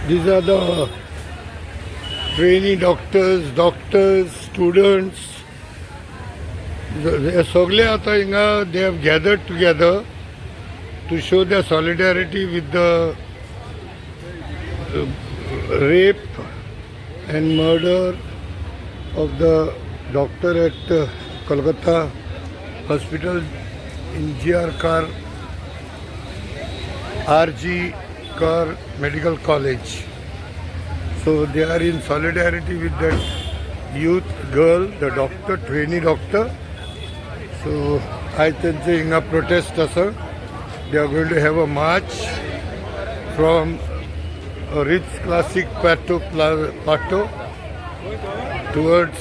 These are the trainee doctors, students. They सगळे आता हिंगा they have gathered together to show their solidarity with the rape and murder of the doctor at Kolkata hospital in RG Kar Medical College. So they are in solidarity with that youth girl, the doctor, trainee doctor. So I think in a protest asar, they are going to have a march from Ritz Classic Pato towards.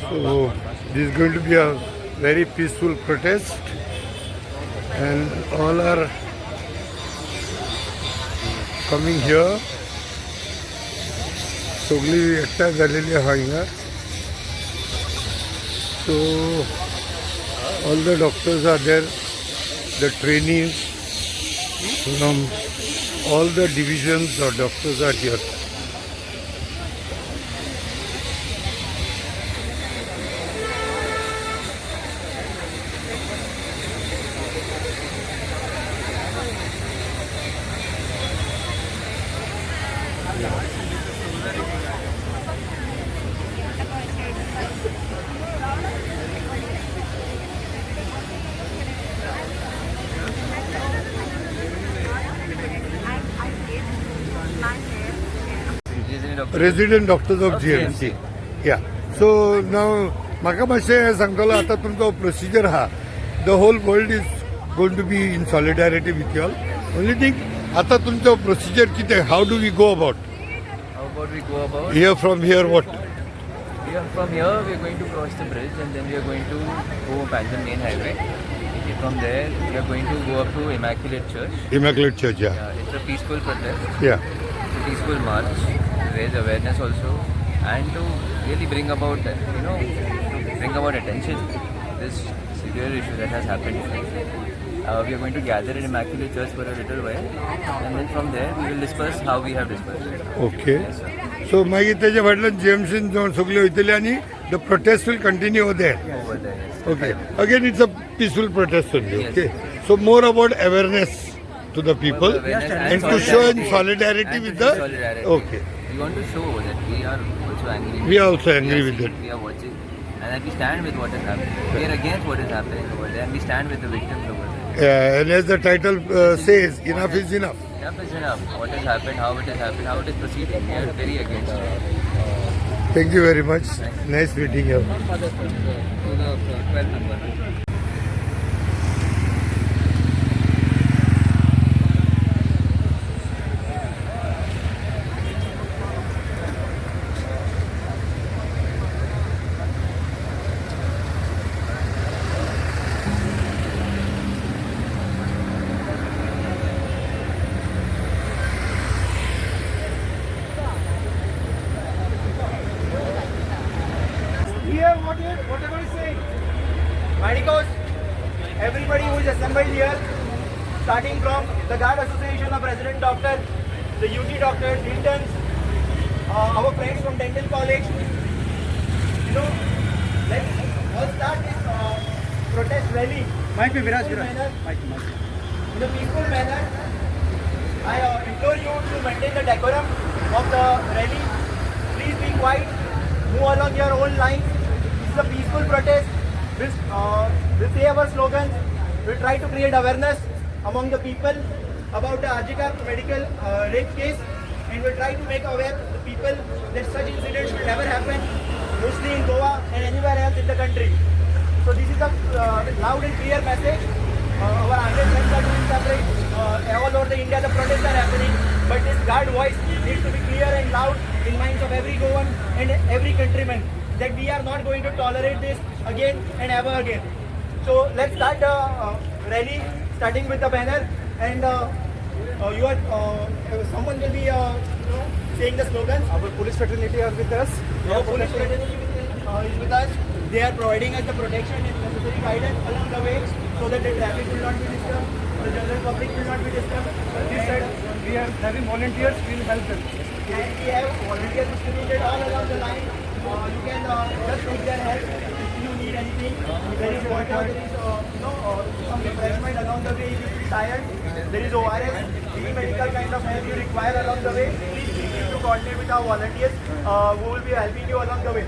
So this is going to be a very peaceful protest, and all are coming here. सगळी एकठांय जालेली आहा हिंगा. So all the doctors are there, the trainees from all the divisions of doctors are here. Resident doctors of GMC. Yeah. So now, म्हाका मातशें सांगतलो आता तुमचो procedure हा. The whole world is going to be in solidarity with you all. Only thing, आता तुमचो procedure कितें? How do we go about? How about we go about? Here from here what? From here we are going to cross the bridge and then we are going to go back the main highway. Okay, from there we are going to go up to Immaculate Church. Immaculate Church, yeah. It's a peaceful protest. Yeah. It's a peaceful march. Raise awareness also and to really bring about attention to this severe issue that has happened. We are going to gather in Immaculate Church for a little while and then from there we will discuss how we have discussed. Okay. Yes, sir. So मागीर तेजे फाटल्यान GMCन जावन सगळे वयतले आनी the protest will continue over there. Over there, yes. Okay. Again, it's a peaceful protest only. Yes. Okay. So more about awareness to the people Awareness and and to show in solidarity. solidarity And with to the. show solidarity. Okay. We want to show that we are also angry. We are also angry We are with seeing, it. We are watching and that we stand with what is happening. We are against what is happening over there and we stand with the victims over there. And as the title says, enough is enough. Enough is enough. What has happened, how it has happened, how it is proceeding. We are very against it. Thank you very much. Nice meeting you. To the 12th number. Hear whatever is saying. Medicos, everybody who is assembled here, starting from the Guard Association of Resident Doctors, the UT doctors, interns, our friends from Dental College, let's all start this protest rally. In a peaceful manner. I implore you to maintain the decorum of the rally. Please be quiet. Move along your own lines. This is a peaceful protest. We'll say our slogans. We'll try to create awareness among the people about the RG Kar medical rape case, and we'll try to make aware the people that such incidents will never happen, mostly in Goa and anywhere else in the country. So this is a loud and clear message. Our Andhra friends are doing separate. All over the India the protests are happening, but this guard voice needs to be clear and loud in minds of every Goan and every countryman that we are not going to tolerate this again and ever again. So let's start the rally, starting with the banner, and someone will be saying the slogans. Our police fraternity are with us. Our police fraternity is with us. they are providing us the protection and necessary guidance along the way so that the traffic will not be disturbed, the general public will not be disturbed. This side, We are having volunteers, we will help them. and we have volunteers distributed all along the line. You can just take their help if you need anything. There is water, there is some refreshment along the way if you feel tired. There is ORS, any medical kind of help you require along the way. Please feel free to coordinate with our volunteers who will be helping you along the way.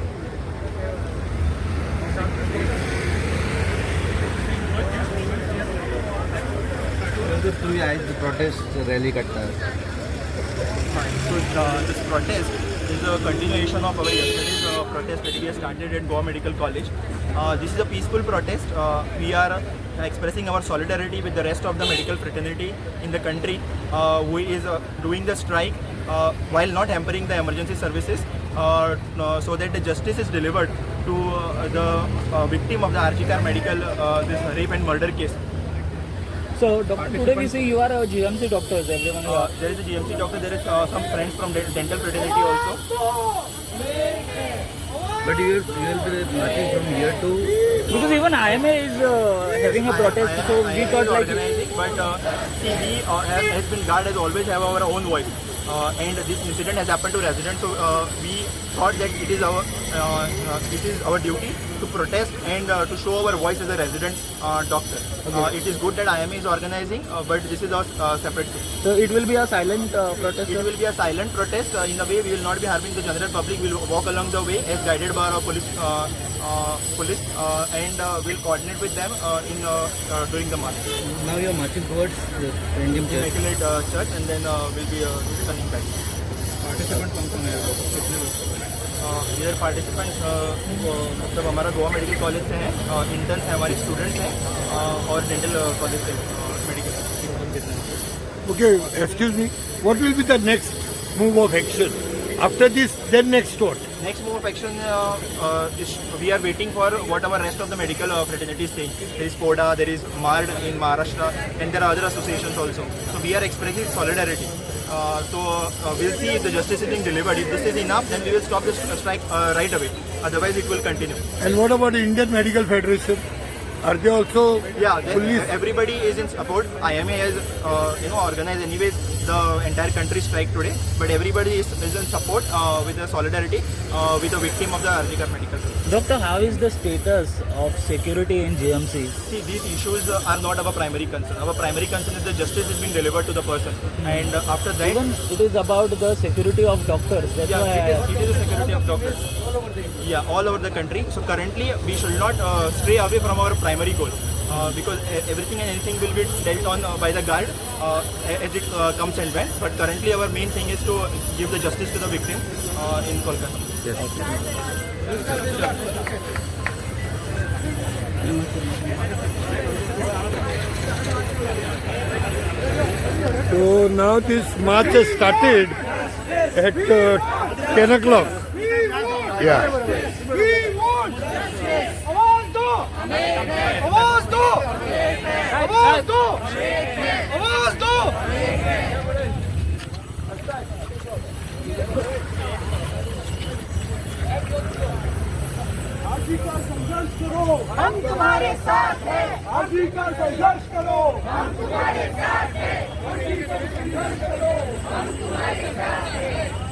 तुम्ही आज protest rally काढता So this protest is a continuation of our yesterday's protest that we have started at Goa Medical College. This is a peaceful protest. We are expressing our solidarity with the rest of the medical fraternity in the country who is doing the strike while not hampering the emergency services so that the justice is delivered to the victim of the RG Car Medical this rape and murder case. So, doctor, today we see you are a GMC doctors, everyone. There is a GMC doctor, there is some friends from dental fraternity also. But you will be marching from here to Because even IMA is having a protest, so we thought like. organizing, but see, we has been guard as always have our own voice, and this incident has happened to residents. So we thought that it is our duty to protest and to show our voice as a resident doctor. It is good that IMA is organizing, but this is a separate thing. So it will be a silent protest. It will be a silent protest. In a way, we will not be harming the general public. We will walk along the way as guided by our police, and we'll coordinate with them in during the march. now you are marching towards the Indian Church. Immaculate Church, and then we'll be returning back. Here participants मतलब हमारा Goa medical college से हैं, interns हैं, हमारे students हैं और dental college से medical. Okay, excuse me. What will be the next move of action? After this, then next what? Next move of action is we are waiting for what our rest of the medical fraternities saying. There is PODA, there is MARD in Maharashtra, and there are other associations also. So we are expressing solidarity. We'll see if the justice is being delivered. If this is enough, then we will stop this strike right away. Otherwise, it will continue. And what about the Indian Medical Federation? Are they also Yeah, fully? everybody is in support. IMA has organized anyways the entire country strike today, but everybody is in support with the solidarity with the victim of the RG Car Medical. Doctor, how is the status of security in GMC? See, these issues are not our primary concern. Our primary concern is the justice is being delivered to the person, and after that, Even it is about the security of doctors. That's yeah, why it is the security of doctors. Yeah, all over the country. So currently, we should not stray away from our primary goal. Because everything and anything will be dealt on by the guard as it comes and went. But currently our main thing is to give the justice to the victim in Kolkata. So now this march has started at 10 o'clock. Yeah. आवाज दो! आवाज दो! आवाज दो! आवाज दो! RG का संघर्ष करो, हम तुम्हारे साथ हैं। आरजी का संघर्ष करो, हम तुम्हारे साथ हैं। आरजी का संघर्ष करो, हम तुम्हारे साथ हैं।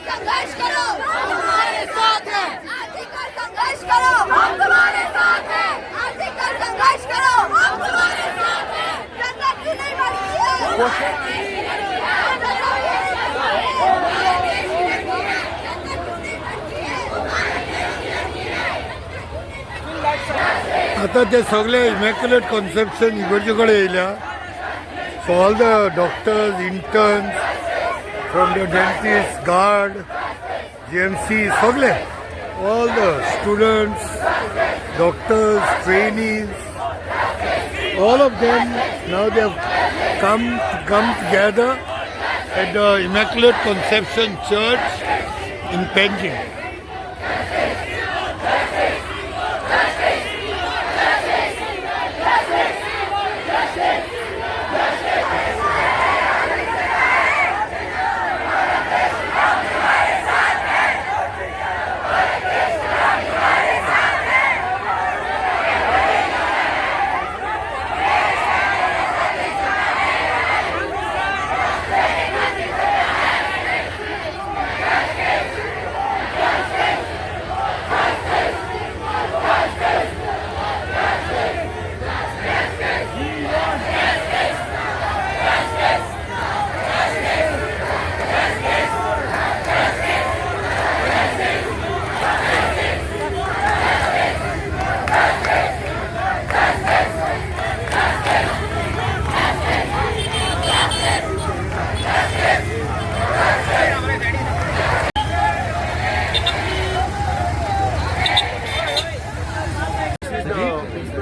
संघर्ष करो, हम तुम्हारे साथ हैं। आर्थिक संघर्ष करो, हम तुम्हारे साथ हैं। आर्थिक संघर्ष करो, हम तुम्हारे साथ हैं। जनता क्यों नहीं बढ़ती है? आता ते सगळे इमॅक्युलेट कॉन्सेप्शन इकडचे कडे येयल्या. So all the doctors, interns, from the dentist, guard, GMC, सगळे, all the students, doctors, trainees, all of them now they have come together at the Immaculate Conception Church in Penjing.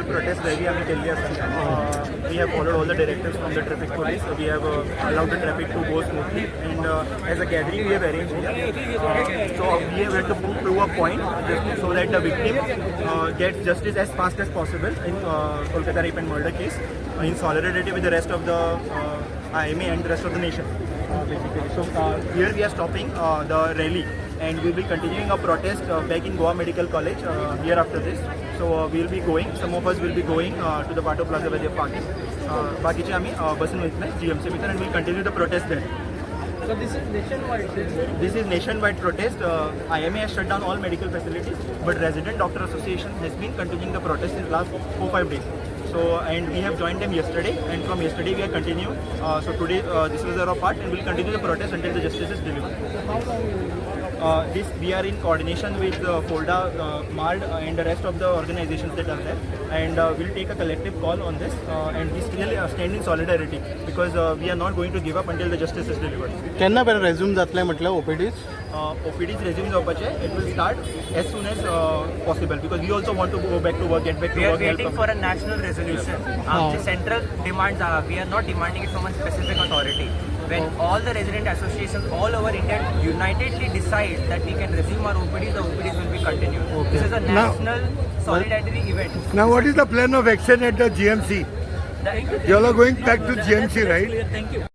Protest rally आम्ही केली असताना we have followed all the directives from the traffic police. We have allowed the traffic to go smoothly, and as a gathering we have arranged here. So we have had to prove a point just so that the victim gets justice as fast as possible in Kolkata rape and murder case, in solidarity with the rest of the IMA and the rest of the nation. Basically, so here we are stopping the rally, and we will be continuing our protest back in Goa Medical College here after this. So we will be going, some of us will be going to the Pato Plaza where they are parking. बाकीचे आम्ही बसून वयतले GMC भितर, and we will continue the protest there. So this is nationwide. This is nationwide protest. IMA has shut down all medical facilities, but Resident Doctor Association has been continuing the protest in the last 4-5 days. So, and we have joined them yesterday, and from yesterday we are continuing. So today this was our part, and we will continue the protest until the justice is delivered. This we are in coordination with Folda, MARD, and the rest of the organizations that are there, and we'll take a collective call on this, and we still stand in solidarity because we are not going to give up until the justice is delivered. केन्ना पयलें resume जातलें म्हटलं OPDs? OPD's resume जावपाचे, it will start as soon as possible because we also want to go back to work, get back to We are work. waiting for a national resolution. The central demands are, we are not demanding it from a specific authority. When all the resident associations all over India unitedly decide that we can resume our OPDs, the OPDs will be continued. This is a national solidarity event. Now what is the plan of action at the GMC? You all are going back to GMC, right? Thank you.